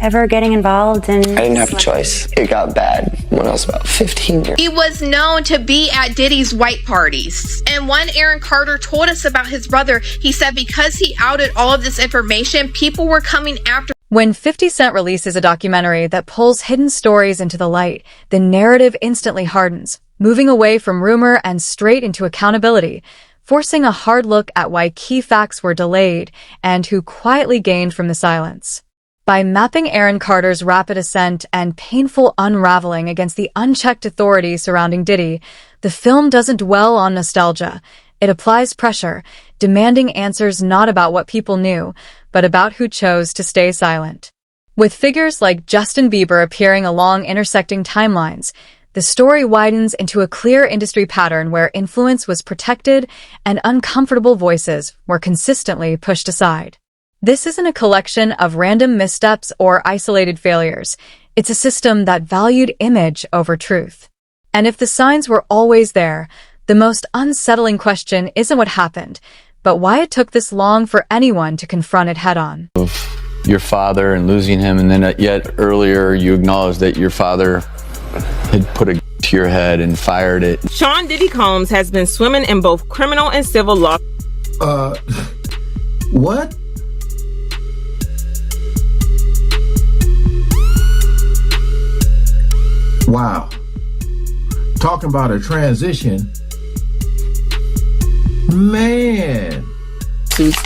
ever getting involved in... I didn't have a choice. It got bad when I was about 15 years. He was known to be at Diddy's white parties. And when Aaron Carter told us about his brother, he said because he outed all of this information, people were coming after. When 50 Cent releases a documentary that pulls hidden stories into the light, the narrative instantly hardens, moving away from rumor and straight into accountability, forcing a hard look at why key facts were delayed and who quietly gained from the silence. By mapping Aaron Carter's rapid ascent and painful unraveling against the unchecked authority surrounding Diddy, the film doesn't dwell on nostalgia. It applies pressure, demanding answers not about what people knew, but about who chose to stay silent. With figures like Justin Bieber appearing along intersecting timelines, the story widens into a clear industry pattern where influence was protected and uncomfortable voices were consistently pushed aside. This isn't a collection of random missteps or isolated failures. It's a system that valued image over truth. And if the signs were always there, the most unsettling question isn't what happened, but why it took this long for anyone to confront it head-on. Your father and losing him, and then yet earlier you acknowledged that your father had put a to your head and fired it. Sean Diddy Combs has been swimming in both criminal and civil law. What? Wow. Talking about a transition. Man.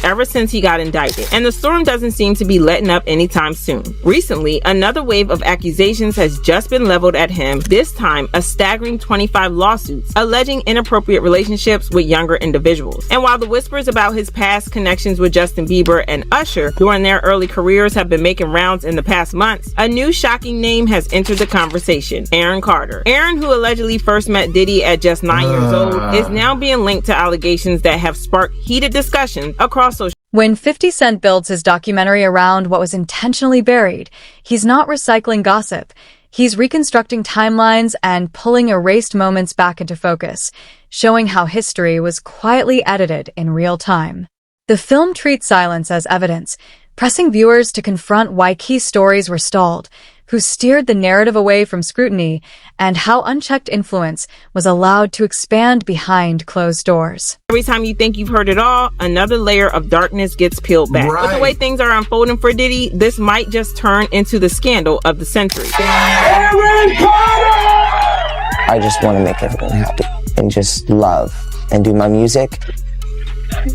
Ever since he got indicted, and the storm doesn't seem to be letting up anytime soon. Recently, another wave of accusations has just been leveled at him, this time a staggering 25 lawsuits alleging inappropriate relationships with younger individuals. And while the whispers about his past connections with Justin Bieber and Usher during their early careers have been making rounds in the past months, a new shocking name has entered the conversation: Aaron Carter. Aaron, who allegedly first met Diddy at just 9 years old, is now being linked to allegations that have sparked heated discussions across social. When 50 Cent builds his documentary around what was intentionally buried, he's not recycling gossip. He's reconstructing timelines and pulling erased moments back into focus, showing how history was quietly edited in real time. The film treats silence as evidence, pressing viewers to confront why key stories were stalled, who steered the narrative away from scrutiny, and how unchecked influence was allowed to expand behind closed doors. Every time you think you've heard it all, another layer of darkness gets peeled back. Right. With the way things are unfolding for Diddy, this might just turn into the scandal of the century. Aaron Carter! I just want to make everyone happy and just love and do my music.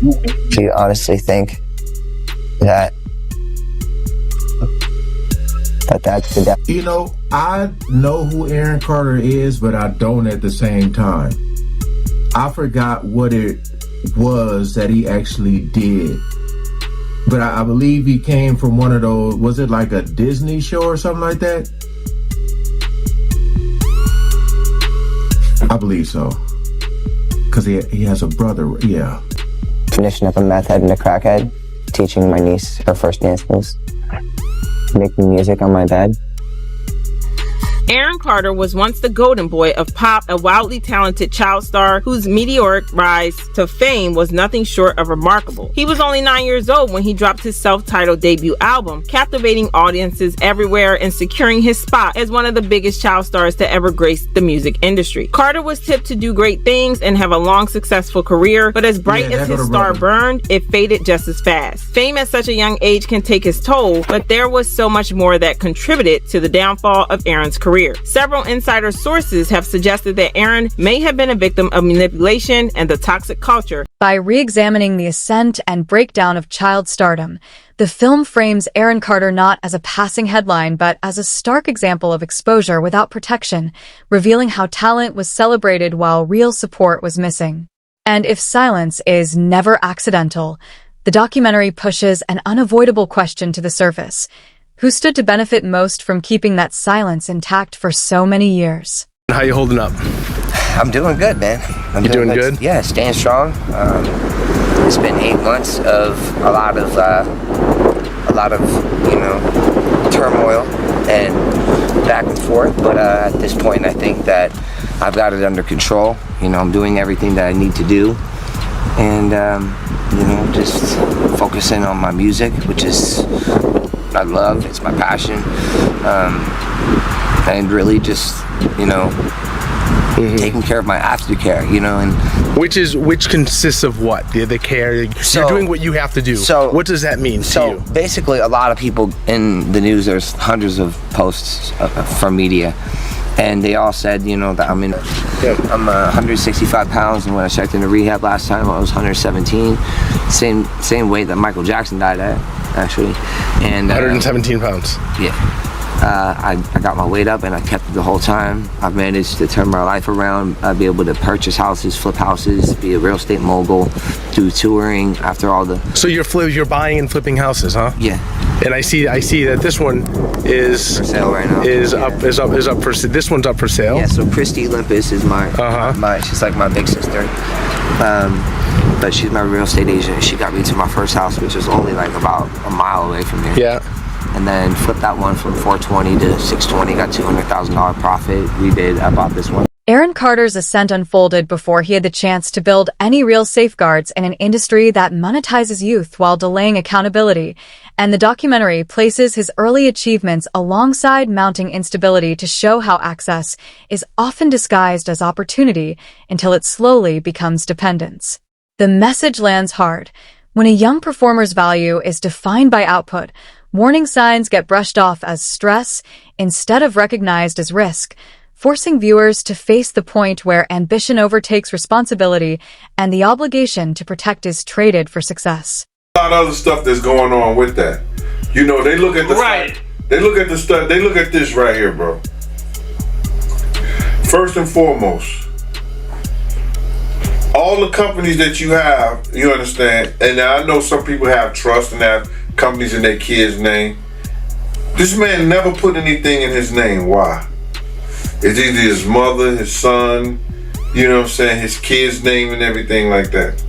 Do you honestly think that that's the depth? You know, I know who Aaron Carter is, but I don't at the same time. I forgot what it was that he actually did. But I believe he came from one of those, was it like a Disney show or something like that? I believe so. Because he has a brother, yeah. Definition of a meth head and a crackhead, teaching my niece her first dance moves. Making music on my bed. Aaron Carter was once the golden boy of pop, a wildly talented child star whose meteoric rise to fame was nothing short of remarkable. He was only 9 years old when he dropped his self-titled debut album, captivating audiences everywhere and securing his spot as one of the biggest child stars to ever grace the music industry. Carter was tipped to do great things and have a long, successful career, but as bright as his star burned, it faded just as fast. Fame at such a young age can take its toll, but there was so much more that contributed to the downfall of Aaron's career. Several insider sources have suggested that Aaron may have been a victim of manipulation and the toxic culture. By re-examining the ascent and breakdown of child stardom, the film frames Aaron Carter not as a passing headline, but as a stark example of exposure without protection, revealing how talent was celebrated while real support was missing. And if silence is never accidental, the documentary pushes an unavoidable question to the surface: who stood to benefit most from keeping that silence intact for so many years? How you holding up? I'm doing good, man. You doing good? Yeah, staying strong. It's been 8 months of a lot of turmoil and back and forth. But at this point, I think that I've got it under control. I'm doing everything that I need to do, and just focusing on my music, which is what I love. It's my passion. And really just, you know, taking care of my aftercare, you know, and which consists of what? The care. You're doing what you have to do. So what does that mean to you? So basically, a lot of people in the news, there's hundreds of posts from media, and they all said, you know, that I'm 165 pounds, and when I checked into rehab last time, I was 117, same weight that Michael Jackson died at, actually. And 117 pounds. Yeah. I got my weight up and I kept it the whole time. I've managed to turn my life around. I'd be able to purchase houses, flip houses, be a real estate mogul, do touring after all the... So you're buying and flipping houses, huh? Yeah. And I see that this one is for sale right now. Is up for sale. This one's up for sale. Yeah, so Christy Olympus is she's like my big sister. But she's my real estate agent. She got me to my first house, which was only like about a mile away from here. Yeah. And then flipped that one from 420 to 620, got $200,000 profit. I bought this one. Aaron Carter's ascent unfolded before he had the chance to build any real safeguards in an industry that monetizes youth while delaying accountability, and the documentary places his early achievements alongside mounting instability to show how access is often disguised as opportunity until it slowly becomes dependence. The message lands hard. When a young performer's value is defined by output, warning signs get brushed off as stress instead of recognized as risk, forcing viewers to face the point where ambition overtakes responsibility and the obligation to protect is traded for success. A lot of other stuff that's going on with that. You know, they look at the they look at the stuff, they look at this right here, bro. First and foremost, all the companies that you have, you understand, and I know some people have trust and have companies in their kid's name. This man never put anything in his name. Why? It's either his mother, his son, you know what I'm saying, his kid's name and everything like that.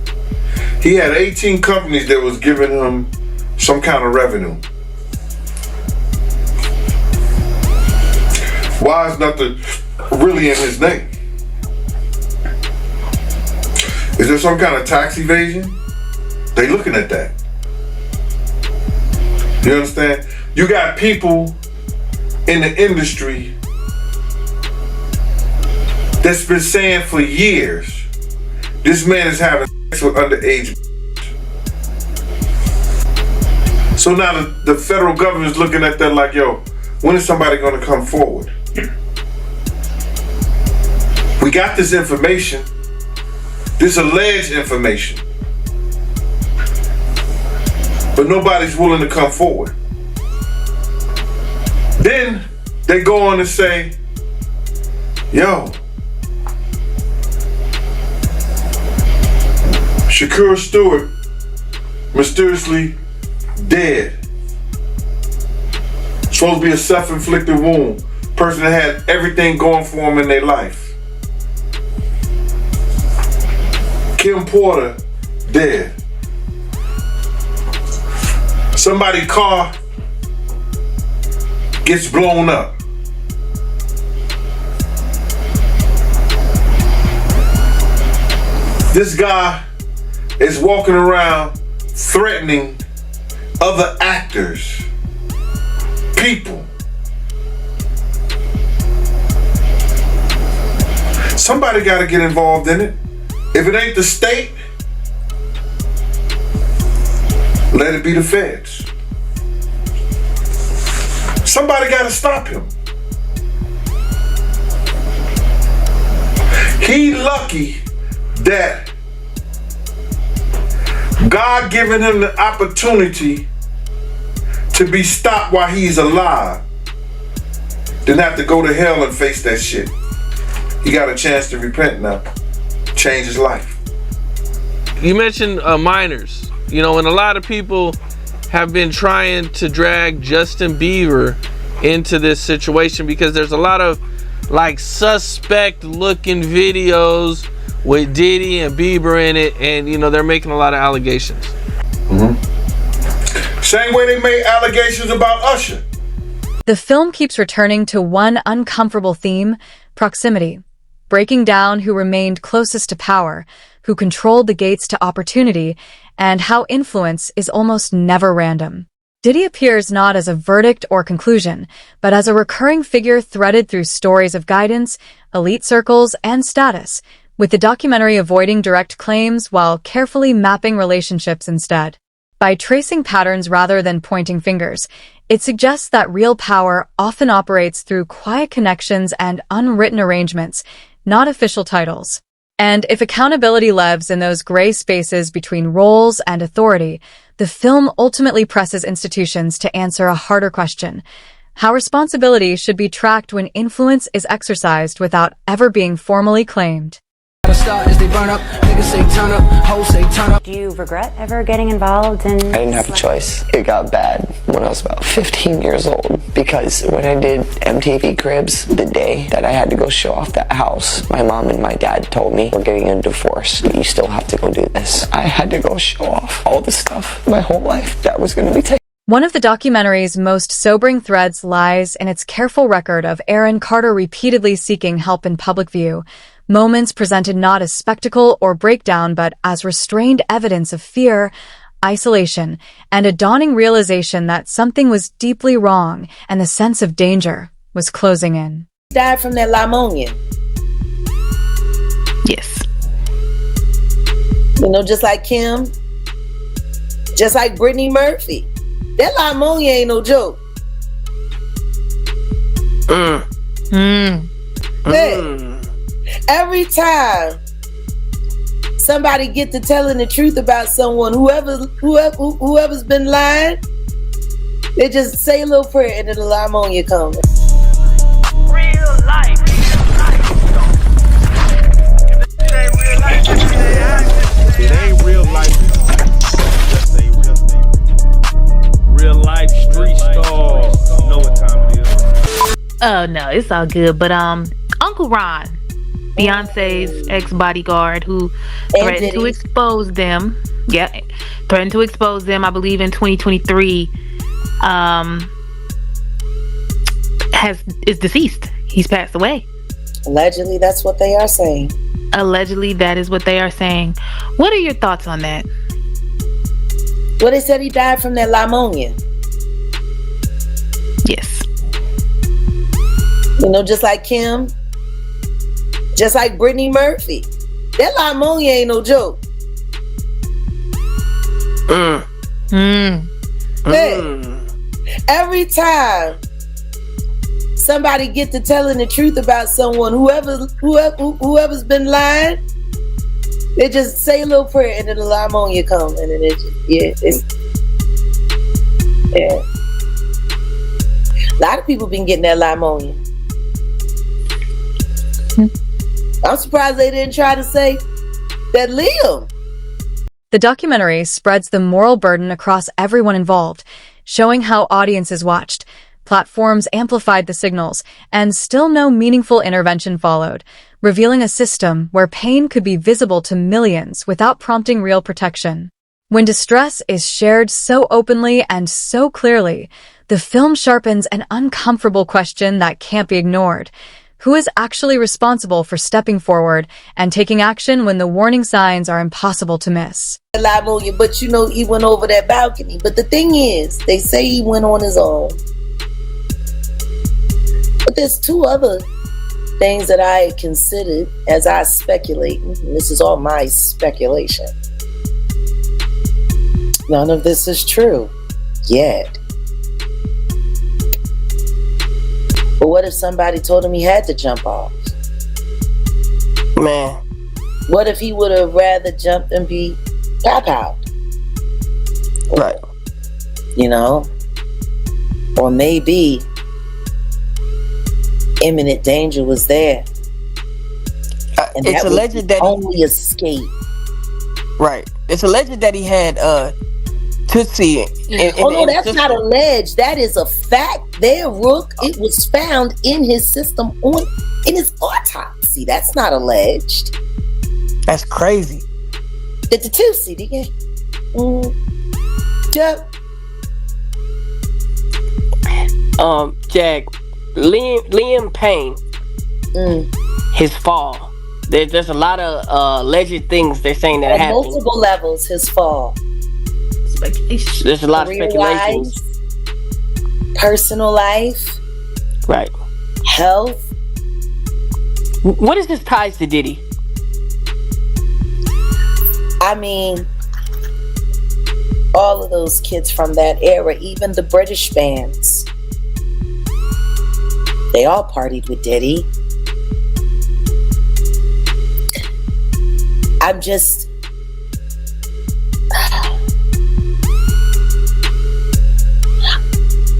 He had 18 companies that was giving him some kind of revenue. Why is nothing really in his name? Is there some kind of tax evasion? They looking at that. You understand? You got people in the industry that's been saying for years, this man is having sex with underage. So now the federal government is looking at that like, yo, when is somebody going to come forward? We got this information, this alleged information, but nobody's willing to come forward. Then they go on to say, yo, Shakur Stewart mysteriously dead. Supposed to be a self-inflicted wound. Person that had everything going for him in their life. Kim Porter dead. Somebody's car gets blown up. This guy is walking around threatening other actors, people. Somebody got to get involved in it. If it ain't the state, let it be the feds. Somebody got to stop him. He lucky that God given him the opportunity to be stopped while he's alive, then have to go to hell and face that shit. He got a chance to repent now, change his life. You mentioned minors, you know, and a lot of people have been trying to drag Justin Bieber into this situation because there's a lot of like suspect looking videos with Diddy and Bieber in it, and you know they're making a lot of allegations. Same way they made allegations about Usher. The film keeps returning to one uncomfortable theme: proximity, breaking down who remained closest to power, who controlled the gates to opportunity, and how influence is almost never random. Diddy appears not as a verdict or conclusion, but as a recurring figure threaded through stories of guidance, elite circles, and status, with the documentary avoiding direct claims while carefully mapping relationships instead. By tracing patterns rather than pointing fingers, it suggests that real power often operates through quiet connections and unwritten arrangements, not official titles. And if accountability lives in those gray spaces between roles and authority, the film ultimately presses institutions to answer a harder question: how responsibility should be tracked when influence is exercised without ever being formally claimed. Do you regret ever getting involved in... I didn't have a choice. It got bad when I was about 15 years old, because when I did MTV Cribs, the day that I had to go show off that house, my mom and my dad told me, we're getting a divorce, but you still have to go do this. I had to go show off all the stuff my whole life that was going to be taken. One of the documentary's most sobering threads lies in its careful record of Aaron Carter repeatedly seeking help in public view, moments presented not as spectacle or breakdown but as restrained evidence of fear, isolation, and a dawning realization that something was deeply wrong and the sense of danger was closing in. Died from that pneumonia. Yes. You know, just like Kim, just like Brittany Murphy. That pneumonia ain't no joke. Hey, every time somebody get to telling the truth about someone, whoever's been lying, they just say a little prayer and then the pneumonia comes. Real life. It ain't real life. Just say real thing. Real life street stars. You know what time it is. Oh no, it's all good. But Uncle Ron, Beyonce's ex-bodyguard, who threatened to expose them. Yeah, threatened to expose them. I believe in 2023. Is deceased. He's passed away. Allegedly, that's what they are saying. Allegedly, that is what they are saying. What are your thoughts on that? Well, they said he died from that pneumonia. Yes. You know, just like Kim, just like Brittany Murphy. That pneumonia ain't no joke. Hey, every time somebody get to telling the truth about someone, whoever's been lying, they just say a little prayer and then the pneumonia comes, and then yeah. A lot of people been getting that pneumonia. I'm surprised they didn't try to say that Liam. The documentary spreads the moral burden across everyone involved, showing how audiences watched, platforms amplified the signals, and still no meaningful intervention followed, revealing a system where pain could be visible to millions without prompting real protection. When distress is shared so openly and so clearly, the film sharpens an uncomfortable question that can't be ignored. Who is actually responsible for stepping forward and taking action when the warning signs are impossible to miss? But you know, he went over that balcony. But the thing is, they say he went on his own. But there's two other things that I considered as I speculate. And this is all my speculation. None of this is true yet. But what if somebody told him he had to jump off? Man. What if he would have rather jumped and be tap out? Right. You know? Or maybe imminent danger was there. And it's alleged that only escape. Right. It's alleged that he had Tootsie. No, that's not alleged. That is a fact. There, Rook. It was found in his system in his autopsy. That's not alleged. That's crazy. The Tootsie, yeah. Jack, Liam Payne, his fall. There's a lot of alleged things they're saying that happened. On multiple levels, his fall. There's a lot of speculation. personal life, right, health. What is his ties to Diddy? I mean, all of those kids from that era, even the British bands, they all partied with Diddy. I'm just...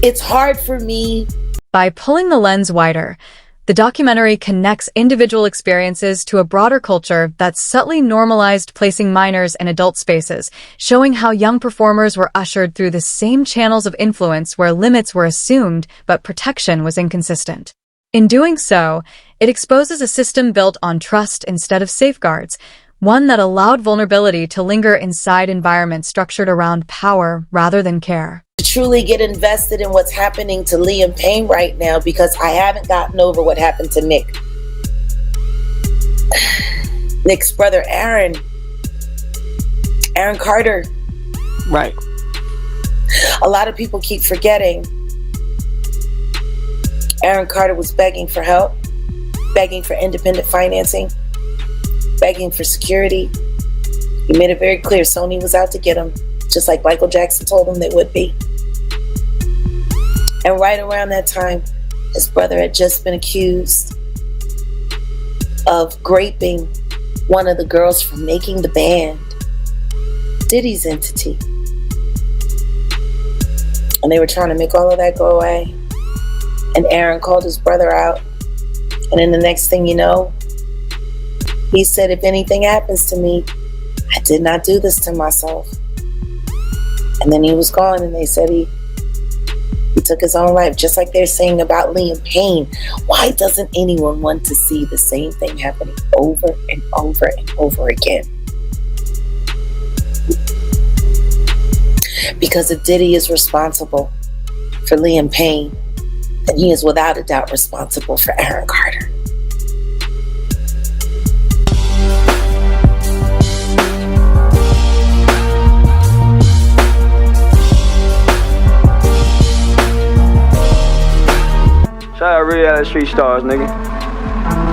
It's hard for me. By pulling the lens wider, the documentary connects individual experiences to a broader culture that subtly normalized placing minors in adult spaces, showing how young performers were ushered through the same channels of influence where limits were assumed but protection was inconsistent. In doing so, it exposes a system built on trust instead of safeguards, one that allowed vulnerability to linger inside environments structured around power rather than care. To truly get invested in what's happening to Liam Payne right now, because I haven't gotten over what happened to Nick. Nick's brother Aaron Carter. Right. A lot of people keep forgetting Aaron Carter was begging for help, begging for independent financing, begging for security. He made it very clear Sony was out to get him, just like Michael Jackson told him they would be. And right around that time, his brother had just been accused of raping one of the girls from making the band, Diddy's entity. And they were trying to make all of that go away. And Aaron called his brother out. And then the next thing you know, he said, if anything happens to me, I did not do this to myself. And then he was gone, and they said he took his own life, just like they're saying about Liam Payne. Why doesn't anyone want to see the same thing happening over and over and over again? Because if Diddy is responsible for Liam Payne, then he is without a doubt responsible for Aaron Carter. Shout out reality street stars, nigga.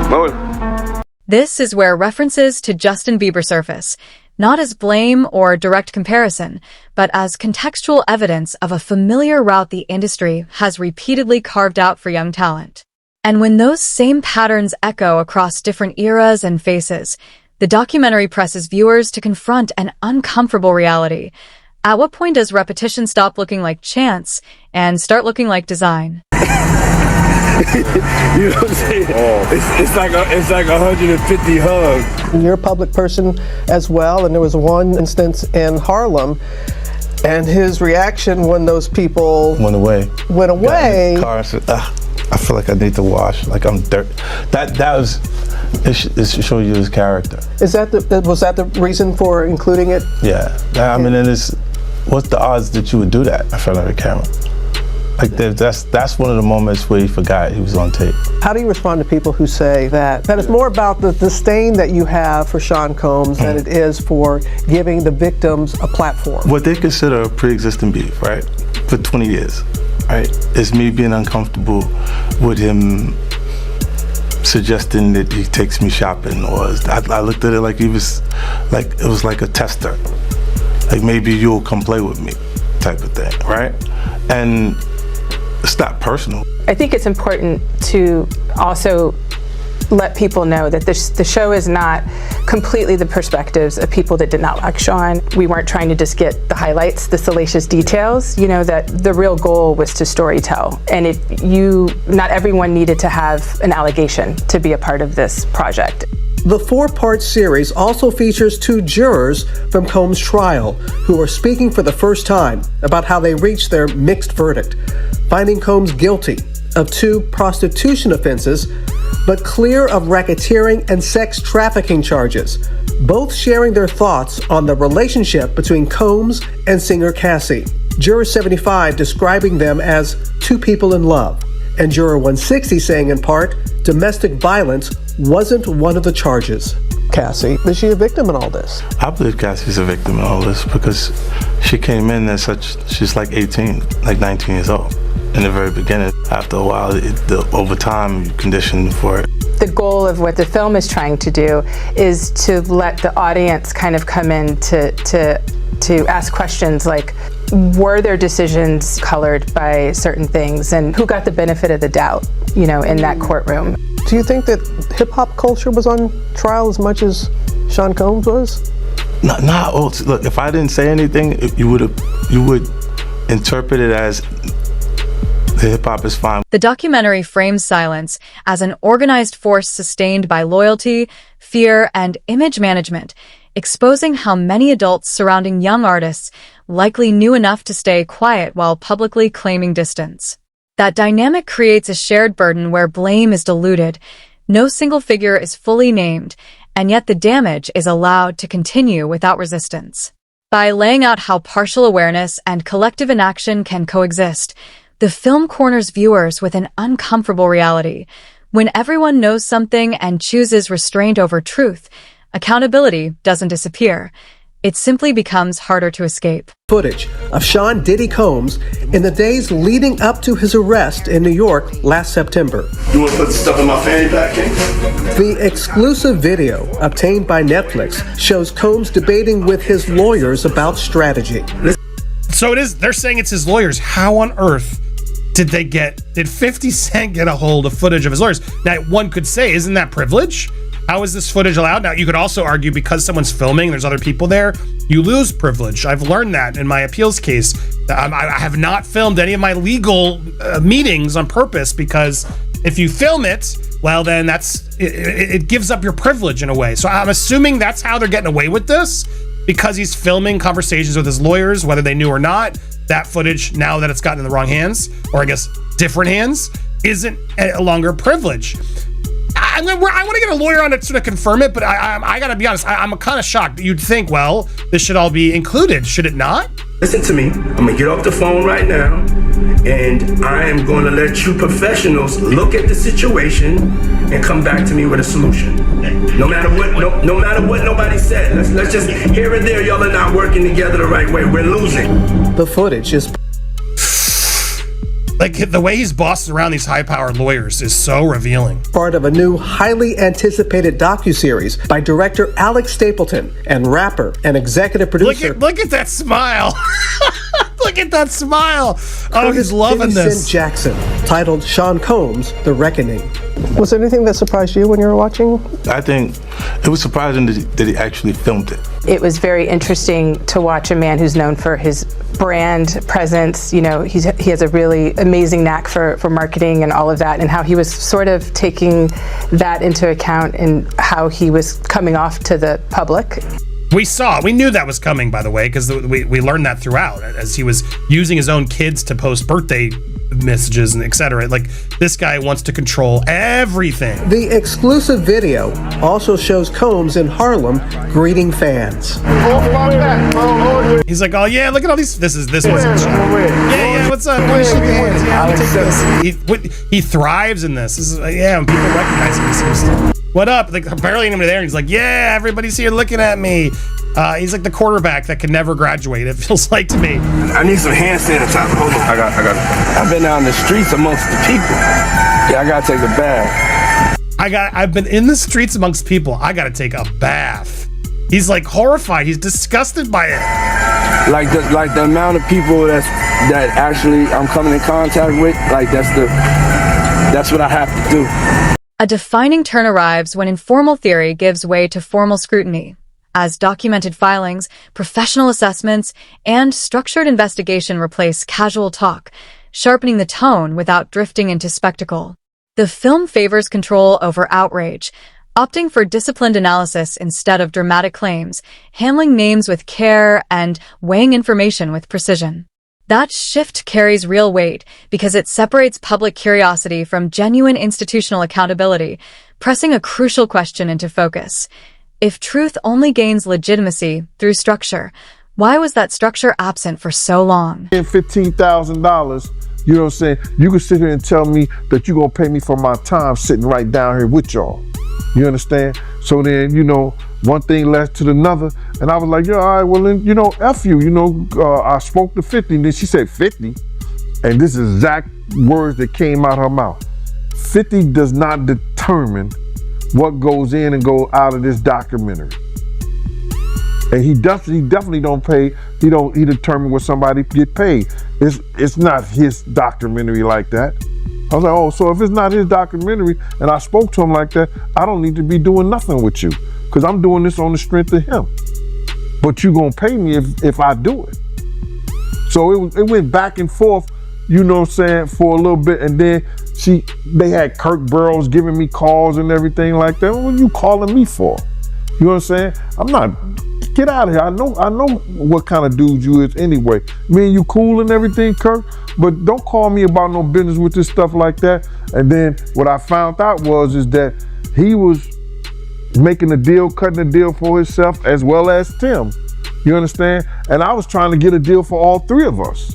Move. This is where references to Justin Bieber surface, not as blame or direct comparison, but as contextual evidence of a familiar route the industry has repeatedly carved out for young talent. And when those same patterns echo across different eras and faces, the documentary presses viewers to confront an uncomfortable reality. At what point does repetition stop looking like chance and start looking like design? You know what I'm saying? It's like 150 hugs. You're a public person as well, and there was one instance in Harlem, and his reaction when those people went away. Got in the car and said, I feel like I need to wash, like I'm dirt. That was, it should show you his character. Was that the reason for including it? Yeah, I mean, what's the odds that you would do that in front of a camera? Like that's one of the moments where he forgot he was on tape. How do you respond to people who say that it's more about the disdain that you have for Sean Combs than it is for giving the victims a platform? What they consider a pre-existing beef, right, for 20 years, right, is me being uncomfortable with him suggesting that he takes me shopping, or I looked at it like it was like a tester, like maybe you'll come play with me, type of thing, right? And it's not personal. I think it's important to also let people know that the show is not completely the perspectives of people that did not like Sean. We weren't trying to just get the highlights, the salacious details, that the real goal was to storytell. And not everyone needed to have an allegation to be a part of this project. The 4-part series also features 2 jurors from Combs' trial who are speaking for the first time about how they reached their mixed verdict, finding Combs guilty of 2 prostitution offenses, but clear of racketeering and sex trafficking charges, both sharing their thoughts on the relationship between Combs and singer Cassie. Juror 75 describing them as 2 people in love, and Juror 160 saying in part, domestic violence wasn't one of the charges. Cassie, is she a victim in all this? I believe Cassie's a victim in all this because she came in she's like 18, like 19 years old. in the very beginning. After a while, over time, you condition for it. The goal of what the film is trying to do is to let the audience kind of come in to ask questions like, were their decisions colored by certain things, and who got the benefit of the doubt, in that courtroom? Do you think that hip-hop culture was on trial as much as Sean Combs was? Look, if I didn't say anything, you would interpret it as the hip-hop is fine. The documentary frames silence as an organized force sustained by loyalty, fear, and image management, exposing how many adults surrounding young artists likely knew enough to stay quiet while publicly claiming distance. That dynamic creates a shared burden where blame is diluted, no single figure is fully named, and yet the damage is allowed to continue without resistance. By laying out how partial awareness and collective inaction can coexist, the film corners viewers with an uncomfortable reality. When everyone knows something and chooses restraint over truth, accountability doesn't disappear. It simply becomes harder to escape. Footage of Sean Diddy Combs in the days leading up to his arrest in New York last September. You want to put the stuff in my fanny pack, King? The exclusive video obtained by Netflix shows Combs debating with his lawyers about strategy. So they're saying it's his lawyers. How on earth did 50 Cent get a hold of footage of his lawyers? Now, one could say, isn't that privilege? How is this footage allowed? Now, you could also argue because someone's filming, there's other people there, you lose privilege. I've learned that in my appeals case. I have not filmed any of my legal meetings on purpose, because if you film it, well, then it gives up your privilege in a way. So I'm assuming that's how they're getting away with this, because he's filming conversations with his lawyers, whether they knew or not. That footage, now that it's gotten in the wrong hands, or I guess different hands, isn't a longer privilege. I want to get a lawyer on to sort of confirm it, but I gotta be honest, I'm kind of shocked. You'd think, well, this should all be included, should it not? Listen to me. I'm gonna get off the phone right now, and I am going to let you professionals look at the situation and come back to me with a solution. No matter what nobody said. Let's just here and there, y'all are not working together the right way. We're losing. The footage is like the way he's bossing around these high-powered lawyers is so revealing. Part of a new, highly anticipated docuseries by director Alex Stapleton and rapper and executive producer. Look at that smile. Look at that smile. Oh, he's loving this. Jackson, titled Sean Combs, The Reckoning. Was there anything that surprised you when you were watching? I think it was surprising that he actually filmed it. It was very interesting to watch a man who's known for his brand presence. He has a really amazing knack for marketing and all of that, and how he was sort of taking that into account in how he was coming off to the public. We knew that was coming, by the way, because we learned that throughout, as he was using his own kids to post birthday messages and etc. Like, this guy wants to control everything. The exclusive video also shows Combs in Harlem greeting fans. He's like, oh yeah, look at all these. This wasn't yeah, what's up? Let me shake your hands. Yeah, let me take this. He thrives in this. This is when people recognize him. What up? Like, barely anybody there. And he's like, yeah, everybody's here looking at me. He's like the quarterback that can never graduate, it feels like to me. I need some hand sanitizer. Hold on. I got it. I've been out in the streets amongst the people. Yeah, I gotta take a bath. I've been in the streets amongst people. I gotta take a bath. He's like horrified. He's disgusted by it. Like the amount of people that actually I'm coming in contact with, like that's what I have to do. A defining turn arrives when informal theory gives way to formal scrutiny, as documented filings, professional assessments, and structured investigation replace casual talk, sharpening the tone without drifting into spectacle. The film favors control over outrage, opting for disciplined analysis instead of dramatic claims, handling names with care, and weighing information with precision. That shift carries real weight because it separates public curiosity from genuine institutional accountability, pressing a crucial question into focus. If truth only gains legitimacy through structure, why was that structure absent for so long? $15,000, you know what I'm saying? You can sit here and tell me that you're going to pay me for my time sitting right down here with y'all. You understand? So then, one thing led to another, and I was like, yeah, all right, well then, F you, I spoke to 50, and then she said 50, and this is exact words that came out her mouth. 50 does not determine what goes in and go out of this documentary. And he definitely don't pay. He determine what somebody get paid. It's not his documentary like that. I was like, oh, so if it's not his documentary and I spoke to him like that, I don't need to be doing nothing with you because I'm doing this on the strength of him. But you gonna pay me if I do it. So it went back and forth, you know what I'm saying, for a little bit, and then they had Kirk Burrows giving me calls and everything like that. What are you calling me for? You know what I'm saying? I'm not. Get out of here. I know what kind of dude you is anyway. Me and you cool and everything, Kirk, but don't call me about no business with this stuff like that. And then what I found out is that he was making a deal, cutting a deal for himself as well as Tim. You understand? And I was trying to get a deal for all three of us.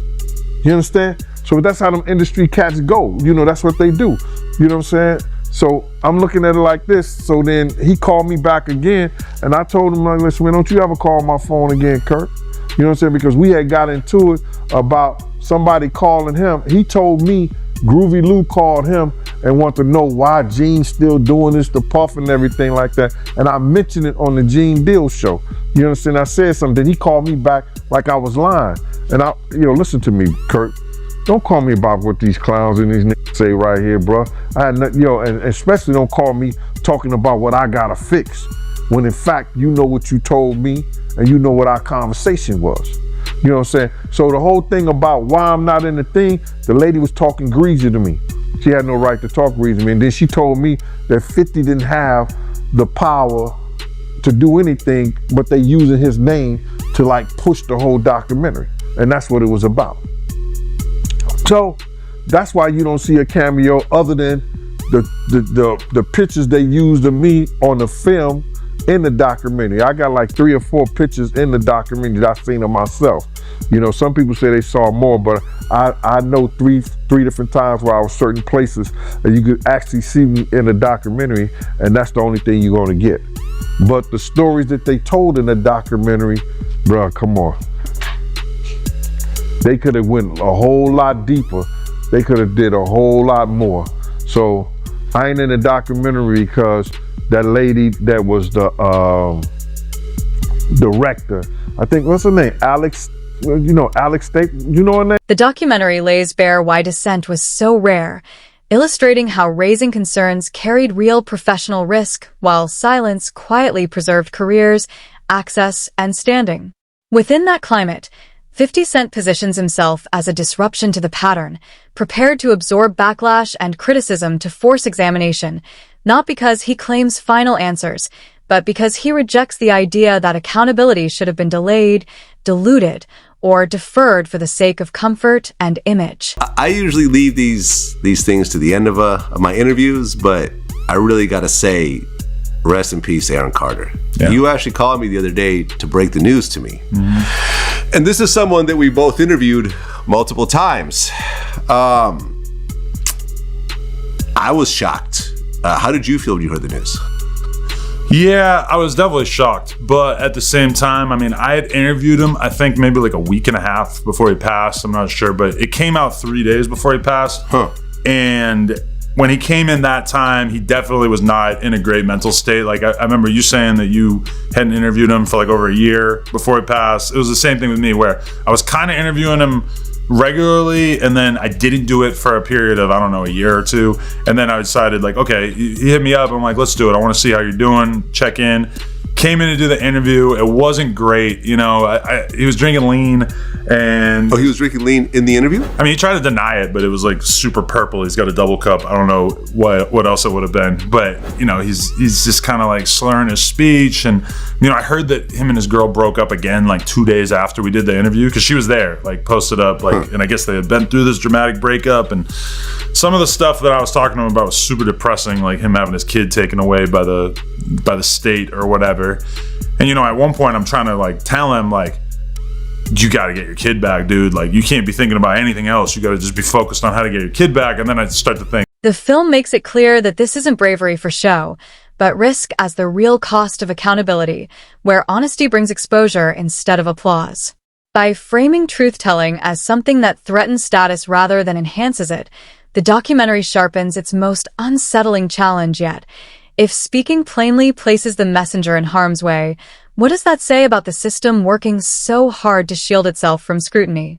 You understand? So that's how them industry cats go. You know, that's what they do. You know what I'm saying? So I'm looking at it like this. So then he called me back again, and I told him, like, listen, man, don't you ever call my phone again, Kirk? You know what I'm saying? Because we had got into it about somebody calling him. He told me Groovy Lou called him and wanted to know why Gene's still doing this, the Puff and everything like that. And I mentioned it on the Gene Deal show. You understand? I said something. Then he called me back like I was lying. And listen to me, Kirk. Don't call me about what these clowns and these niggas say right here, bro. And especially don't call me talking about what I gotta fix, when in fact you know what you told me and you know what our conversation was. You know what I'm saying? So the whole thing about why I'm not in the thing, the lady was talking greasy to me. She had no right to talk greasy to me. And then she told me that 50 didn't have the power to do anything, but they using his name to like push the whole documentary. And that's what it was about. So that's why you don't see a cameo other than the pictures they used of me on the film in the documentary. I got like 3 or 4 pictures in the documentary that I've seen of myself. You know, some people say they saw more, but I know three different times where I was certain places and you could actually see me in the documentary, and that's the only thing you're gonna get. But the stories that they told in the documentary, bro, come on. They could have went a whole lot deeper. They could have did a whole lot more. So I ain't in the documentary because that lady that was the director, I think, what's her name? Alex, Alex State, you know her name? The documentary lays bare why dissent was so rare, illustrating how raising concerns carried real professional risk, while silence quietly preserved careers, access, and standing. Within that climate, 50 Cent positions himself as a disruption to the pattern, prepared to absorb backlash and criticism to force examination, not because he claims final answers, but because he rejects the idea that accountability should have been delayed, diluted, or deferred for the sake of comfort and image. I usually leave these things to the end of my interviews, but I really gotta say, rest in peace, Aaron Carter. Yeah. You actually called me the other day to break the news to me. Mm-hmm. And this is someone that we both interviewed multiple times. I was shocked. How did you feel when you heard the news? Yeah, I was definitely shocked. But at the same time, I mean, I had interviewed him, I think maybe like a week and a half before he passed. I'm not sure, but it came out 3 days before he passed. Huh. And when he came in that time, he definitely was not in a great mental state. Like I remember you saying that you hadn't interviewed him for like over a year before he passed. It was the same thing with me, where I was kind of interviewing him regularly, and then I didn't do it for a period of, I don't know, a year or two. And then I decided, like, okay, he hit me up. I'm like, let's do it. I want to see how you're doing, check in. Came in to do the interview. It wasn't great. You know, he was drinking lean. And he was drinking lean in the interview? I mean, he tried to deny it, but it was like super purple. He's got a double cup. I don't know what else it would have been. But, you know, he's just kind of like slurring his speech. And, you know, I heard that him and his girl broke up again like 2 days after we did the interview, because she was there, like posted up, like, and I guess they had been through this dramatic breakup. And some of the stuff that I was talking to him about was super depressing, like him having his kid taken away by the state or whatever. And, you know, at one point I'm trying to like tell him, like, you got to get your kid back, dude. Like, you can't be thinking about anything else. You got to just be focused on how to get your kid back. And then I start to think. The film makes it clear that this isn't bravery for show, but risk as the real cost of accountability, where honesty brings exposure instead of applause. By framing truth-telling as something that threatens status rather than enhances it, the documentary sharpens its most unsettling challenge yet. If speaking plainly places the messenger in harm's way, what does that say about the system working so hard to shield itself from scrutiny?